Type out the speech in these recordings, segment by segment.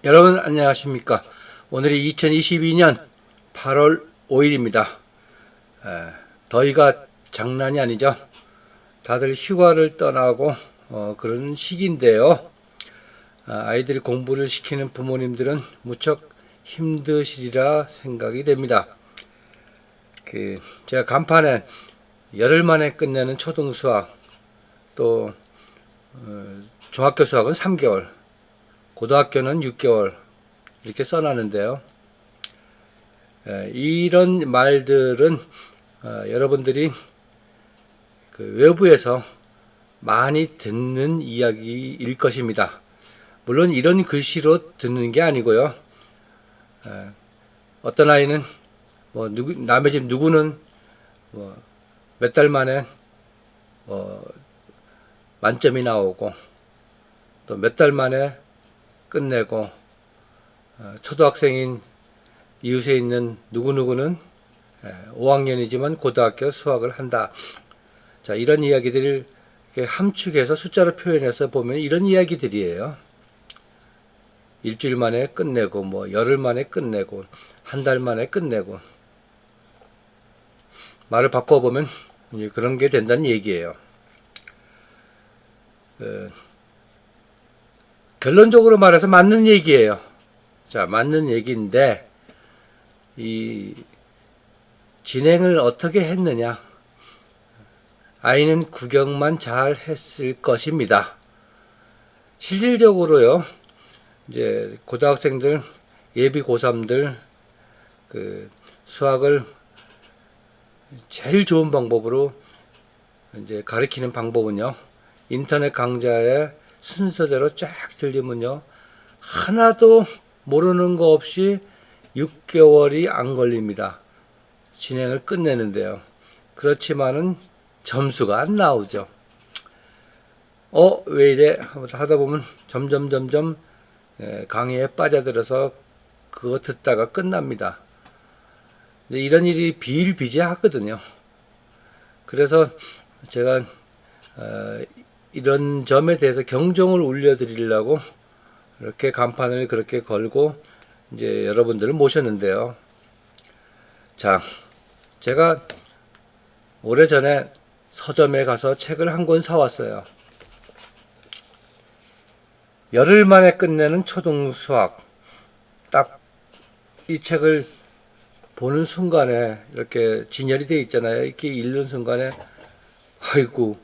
여러분 안녕하십니까. 오늘이 2022년 8월 5일입니다. 더위가 장난이 아니죠. 다들 휴가를 떠나고 그런 시기인데요. 아이들이 공부를 시키는 부모님들은 무척 힘드시리라 생각이 됩니다. 제가 간판에 열흘 만에 끝내는 초등수학, 또 중학교 수학은 3개월, 고등학교는 6개월 이렇게 써놨는데요. 이런 말들은 여러분들이 외부에서 많이 듣는 이야기일 것입니다. 물론 이런 글씨로 듣는 게 아니고요. 어떤 아이는 남의 집 누구는 몇 달 만에 만점이 나오고, 또 몇 달 만에 끝내고, 초등학생인 이웃에 있는 누구누구는 5학년이지만 고등학교 수학을 한다. 자, 이런 이야기들을 함축해서 숫자로 표현해서 보면 이런 이야기들이에요. 일주일 만에 끝내고, 열흘 만에 끝내고, 한 달 만에 끝내고. 말을 바꿔보면 그런 게 된다는 얘기예요. 결론적으로 말해서 맞는 얘기예요. 자, 맞는 얘기인데, 이 진행을 어떻게 했느냐. 아이는 구경만 잘 했을 것입니다. 실질적으로요, 이제 고등학생들, 예비 고3들, 수학을 제일 좋은 방법으로 이제 가르치는 방법은요, 인터넷 강좌에 순서대로 쫙 들리면요, 하나도 모르는 거 없이 6개월이 안 걸립니다. 진행을 끝내는데요. 그렇지만은 점수가 안 나오죠. 왜 이래? 하다 보면 점점 강의에 빠져들어서 그거 듣다가 끝납니다. 이런 일이 비일비재하거든요. 그래서 제가 이런 점에 대해서 경종을 울려드리려고 이렇게 간판을 그렇게 걸고 이제 여러분들을 모셨는데요. 자, 제가 오래전에 서점에 가서 책을 한 권 사왔어요. 열흘 만에 끝내는 초등수학. 딱 이 책을 보는 순간에 이렇게 진열이 되어 있잖아요. 이렇게 읽는 순간에 아이고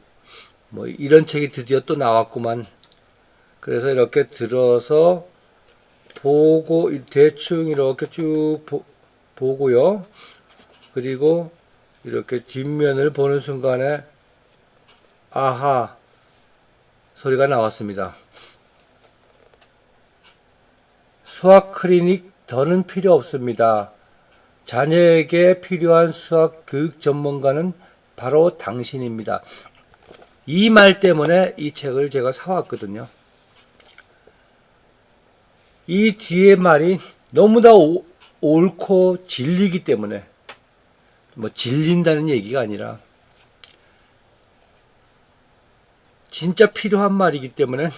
이런 책이 드디어 또 나왔구만. 그래서 이렇게 들어서 보고 대충 이렇게 쭉 보고요. 그리고 이렇게 뒷면을 보는 순간에 아하 소리가 나왔습니다. 수학 클리닉 더는 필요 없습니다. 자녀에게 필요한 수학 교육 전문가는 바로 당신입니다. 이 말 때문에 이 책을 제가 사왔거든요. 이 뒤에 말이 너무나 옳고 진리기 때문에, 질린다는 얘기가 아니라 진짜 필요한 말이기 때문에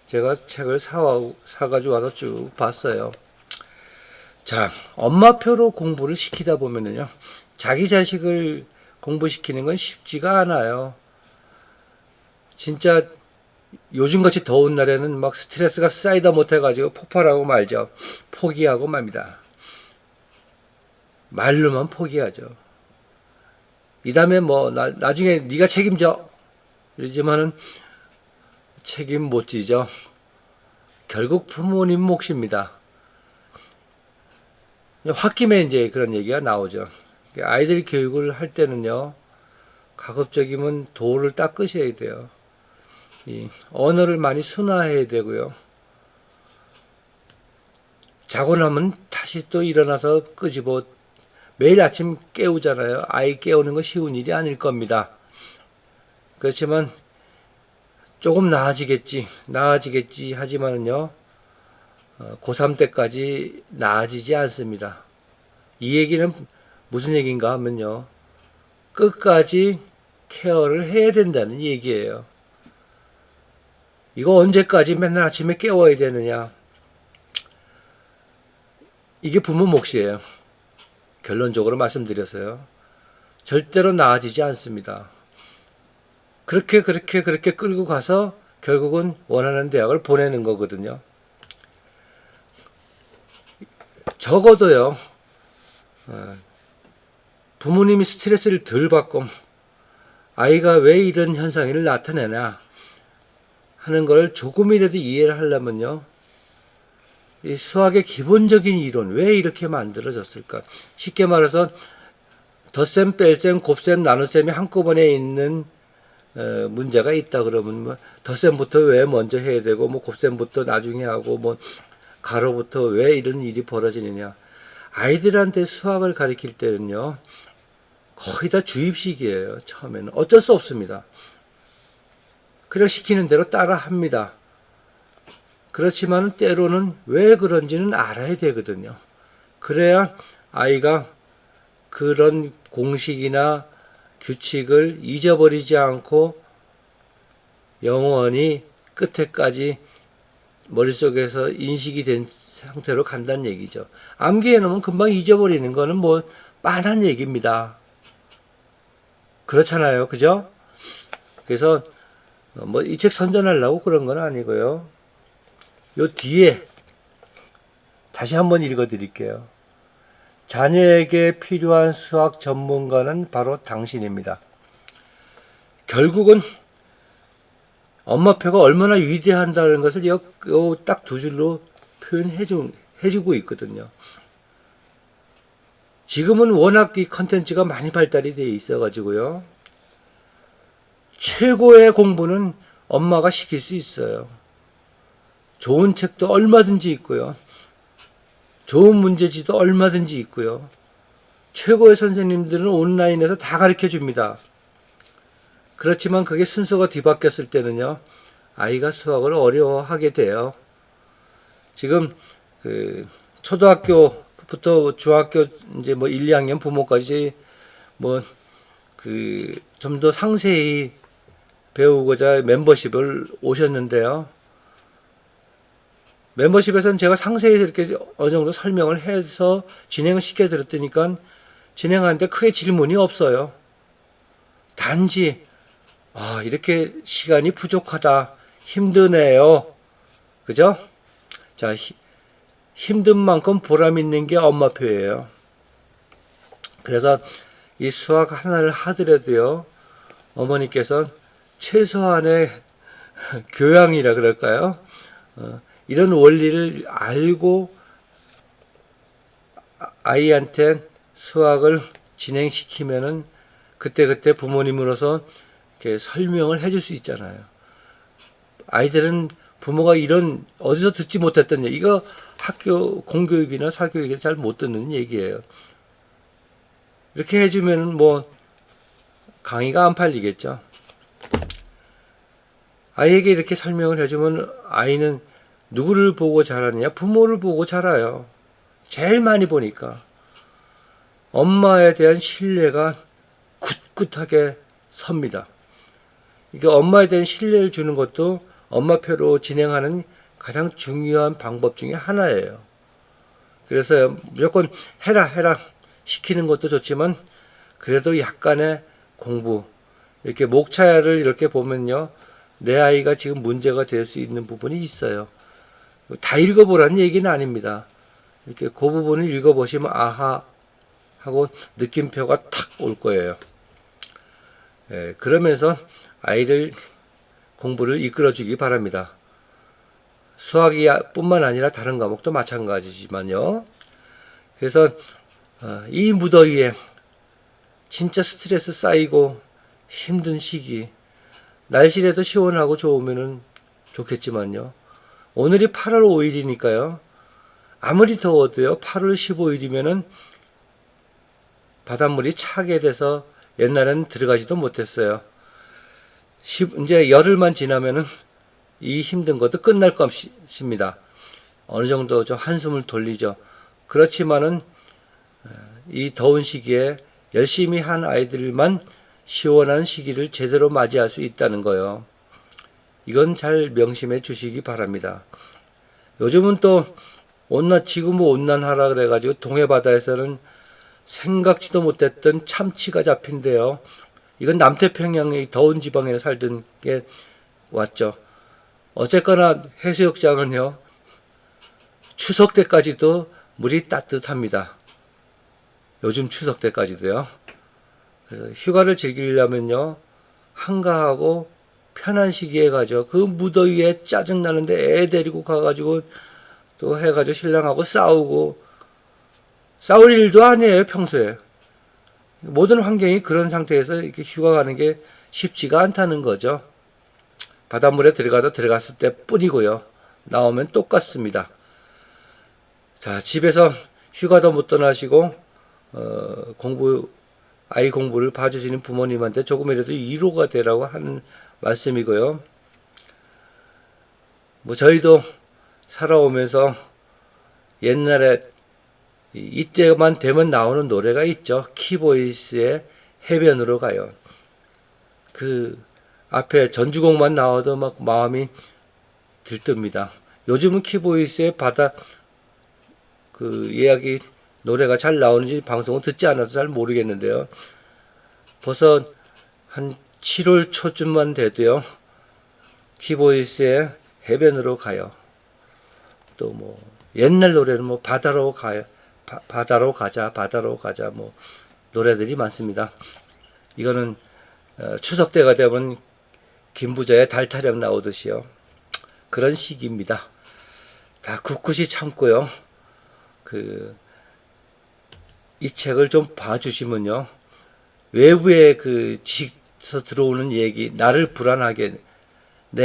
제가 책을 사가지고 와서 쭉 봤어요. 자, 엄마표로 공부를 시키다 보면은요, 자기 자식을 공부시키는 건 쉽지가 않아요. 진짜 요즘같이 더운 날에는 막 스트레스가 쌓이다 못해가지고 폭발하고 말죠. 포기하고 맙니다. 말로만 포기하죠. 이 다음에 나중에 네가 책임져. 이러지만은 책임 못 지죠. 결국 부모님 몫입니다. 홧김에 이제 그런 얘기가 나오죠. 아이들 교육을 할 때는요, 가급적이면 도를 닦으셔야 돼요. 이 언어를 많이 순화해야 되고요. 자고 나면 다시 또 일어나서 끄집어 매일 아침 깨우잖아요. 아이 깨우는 거 쉬운 일이 아닐 겁니다. 그렇지만 조금 나아지겠지 하지만은요, 고3 때까지 나아지지 않습니다. 이 얘기는 무슨 얘기인가 하면요, 끝까지 케어를 해야 된다는 얘기예요. 이거 언제까지 맨날 아침에 깨워야 되느냐. 이게 부모 몫이에요. 결론적으로 말씀드렸어요. 절대로 나아지지 않습니다. 그렇게 끌고 가서 결국은 원하는 대학을 보내는 거거든요. 적어도요, 부모님이 스트레스를 덜 받고 아이가 왜 이런 현상이 나타내나 하는 걸 조금이라도 이해를 하려면요, 이 수학의 기본적인 이론, 왜 이렇게 만들어졌을까? 쉽게 말해서 덧셈, 뺄셈, 곱셈, 나눗셈이 한꺼번에 있는 문제가 있다 그러면 뭐 덧셈부터 왜 먼저 해야 되고 뭐 곱셈부터 나중에 하고 뭐 가로부터 왜 이런 일이 벌어지느냐. 아이들한테 수학을 가르칠 때는요, 거의 다 주입식이에요. 처음에는 어쩔 수 없습니다. 그냥 시키는 대로 따라 합니다. 그렇지만 때로는 왜 그런지는 알아야 되거든요. 그래야 아이가 그런 공식이나 규칙을 잊어버리지 않고 영원히 끝에까지 머릿속에서 인식이 된 상태로 간다는 얘기죠. 암기해 놓으면 금방 잊어버리는 거는 뭐 빤한 얘기입니다. 그렇잖아요. 그죠? 그래서 뭐 이 책 선전하려고 그런 건 아니고요. 요 뒤에 다시 한번 읽어 드릴게요. 자녀에게 필요한 수학 전문가는 바로 당신입니다. 결국은 엄마표가 얼마나 위대한다는 것을 딱 두 줄로 표현해주고 있거든요. 지금은 워낙 이 컨텐츠가 많이 발달이 되어 있어가지고요. 최고의 공부는 엄마가 시킬 수 있어요. 좋은 책도 얼마든지 있고요. 좋은 문제지도 얼마든지 있고요. 최고의 선생님들은 온라인에서 다 가르쳐 줍니다. 그렇지만 그게 순서가 뒤바뀌었을 때는요, 아이가 수학을 어려워하게 돼요. 지금 초등학교부터 중학교 이제 뭐 1, 2학년 부모까지 뭐 좀 더 상세히 배우고자 멤버십을 오셨는데요. 멤버십에서는 제가 상세히 이렇게 어느 정도 설명을 해서 진행을 시켜드렸더니까 진행하는데 크게 질문이 없어요. 단지 이렇게 시간이 부족하다, 힘드네요. 그죠? 자, 힘든 만큼 보람 있는 게 엄마표예요. 그래서 이 수학 하나를 하더라도요, 어머니께서 최소한의 교양이라 그럴까요? 이런 원리를 알고 아이한테 수학을 진행시키면은 그때 부모님으로서 이렇게 설명을 해줄 수 있잖아요. 아이들은 부모가 이런 어디서 듣지 못했던 얘기, 이거 학교 공교육이나 사교육에 잘 못 듣는 얘기예요. 이렇게 해주면 뭐 강의가 안 팔리겠죠. 아이에게 이렇게 설명을 해주면 아이는 누구를 보고 자라느냐? 부모를 보고 자라요. 제일 많이 보니까. 엄마에 대한 신뢰가 굳굳하게 섭니다. 이게 엄마에 대한 신뢰를 주는 것도 엄마표로 진행하는 가장 중요한 방법 중에 하나예요. 그래서 무조건 해라 시키는 것도 좋지만 그래도 약간의 공부, 이렇게 목차를 이렇게 보면요, 내 아이가 지금 문제가 될 수 있는 부분이 있어요. 다 읽어보라는 얘기는 아닙니다. 이렇게 그 부분을 읽어보시면 아하 하고 느낌표가 탁 올 거예요. 그러면서 아이들 공부를 이끌어주기 바랍니다. 수학이 뿐만 아니라 다른 과목도 마찬가지지만요. 그래서 이 무더위에 진짜 스트레스 쌓이고 힘든 시기, 날씨라도 시원하고 좋으면 좋겠지만요. 오늘이 8월 5일이니까요. 아무리 더워도요, 8월 15일이면은 바닷물이 차게 돼서 옛날엔 들어가지도 못했어요. 이제 열흘만 지나면은 이 힘든 것도 끝날 것입니다. 어느 정도 좀 한숨을 돌리죠. 그렇지만은 이 더운 시기에 열심히 한 아이들만 시원한 시기를 제대로 맞이할 수 있다는 거예요. 이건 잘 명심해 주시기 바랍니다. 요즘은 또 지금 뭐 온난하라 그래가지고 동해 바다에서는 생각지도 못했던 참치가 잡힌대요. 이건 남태평양의 더운 지방에 살던 게 왔죠. 어쨌거나 해수욕장은요, 추석 때까지도 물이 따뜻합니다. 요즘 추석 때까지도요. 그래서 휴가를 즐기려면요, 한가하고 편한 시기에 가죠. 그 무더위에 짜증나는데 애 데리고 가가지고 또 해가지고 신랑하고 싸울 일도 아니에요, 평소에. 모든 환경이 그런 상태에서 이렇게 휴가 가는 게 쉽지가 않다는 거죠. 바닷물에 들어갔을 때 뿐이고요. 나오면 똑같습니다. 자, 집에서 휴가도 못 떠나시고 아이 공부를 봐주시는 부모님한테 조금이라도 위로가 되라고 하는 말씀이고요. 뭐 저희도 살아오면서 옛날에 이때만 되면 나오는 노래가 있죠. 키보이스의 해변으로 가요. 그 앞에 전주곡만 나와도 막 마음이 들뜹니다. 요즘은 키보이스의 바다 그 이야기 노래가 잘 나오는지 방송을 듣지 않아서 잘 모르겠는데요. 벌써 한 7월 초쯤만 돼도요. 키보이스의 해변으로 가요. 또 뭐 옛날 노래는 뭐 바다로 가자 뭐 노래들이 많습니다. 이거는 추석 때가 되면 김부자의 달타령 나오듯이요. 그런 시기입니다. 다 굳굳이 참고요. 이 책을 좀 봐주시면요. 외부의 그 지식에서 들어오는 얘기, 내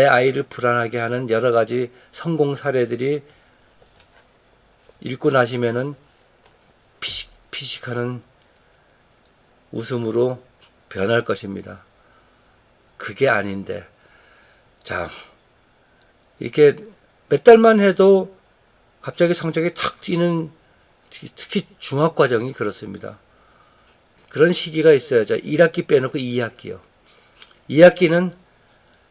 아이를 불안하게 하는 여러 가지 성공 사례들이 읽고 나시면은 피식피식하는 웃음으로 변할 것입니다. 그게 아닌데. 자, 이렇게 몇 달만 해도 갑자기 성적이 탁 뛰는, 특히 중학과정이 그렇습니다. 그런 시기가 있어요. 자, 1학기 빼놓고 2학기요. 2학기는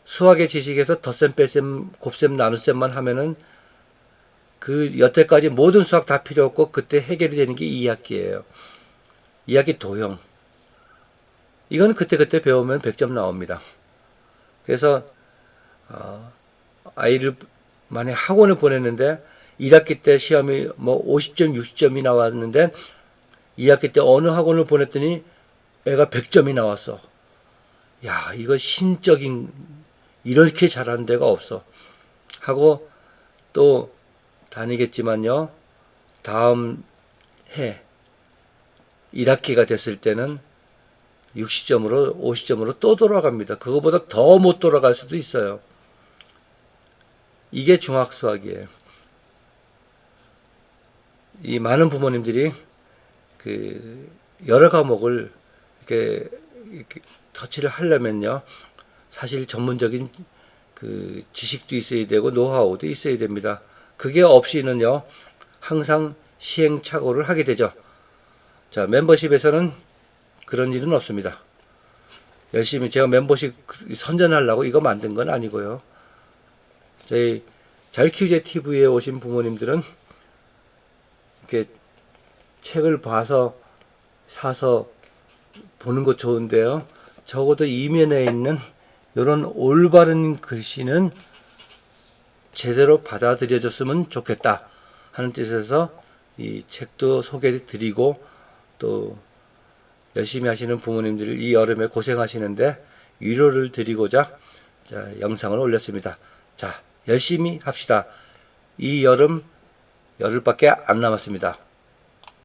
수학의 지식에서 덧셈, 뺄셈, 곱셈, 나눗셈만 하면은 그 여태까지 모든 수학 다 필요 없고 그때 해결이 되는 게 2학기예요. 2학기 도형. 이건 그때그때 배우면 100점 나옵니다. 그래서 아이를 만약 학원을 보냈는데 1학기 때 시험이 뭐 50점, 60점이 나왔는데 2학기 때 어느 학원을 보냈더니 애가 100점이 나왔어. 야, 이거 신적인 이렇게 잘하는 데가 없어. 하고 또 다니겠지만요. 다음 해 1학기가 됐을 때는 60점으로 50점으로 또 돌아갑니다. 그거보다 더 못 돌아갈 수도 있어요. 이게 중학 수학이에요. 이 많은 부모님들이 그 여러 과목을 이렇게 터치를 하려면요. 사실 전문적인 그 지식도 있어야 되고 노하우도 있어야 됩니다. 그게 없이는요. 항상 시행착오를 하게 되죠. 자, 멤버십에서는 그런 일은 없습니다. 열심히 제가 멤버십 선전하려고 이거 만든 건 아니고요. 저희 잘키우제 TV에 오신 부모님들은 이렇게 책을 사서 보는 것 좋은데요. 적어도 이면에 있는 이런 올바른 글씨는 제대로 받아들여졌으면 좋겠다 하는 뜻에서 이 책도 소개를 드리고 또 열심히 하시는 부모님들이 이 여름에 고생하시는데 위로를 드리고자 영상을 올렸습니다. 자, 열심히 합시다. 이 여름 열흘밖에 안 남았습니다.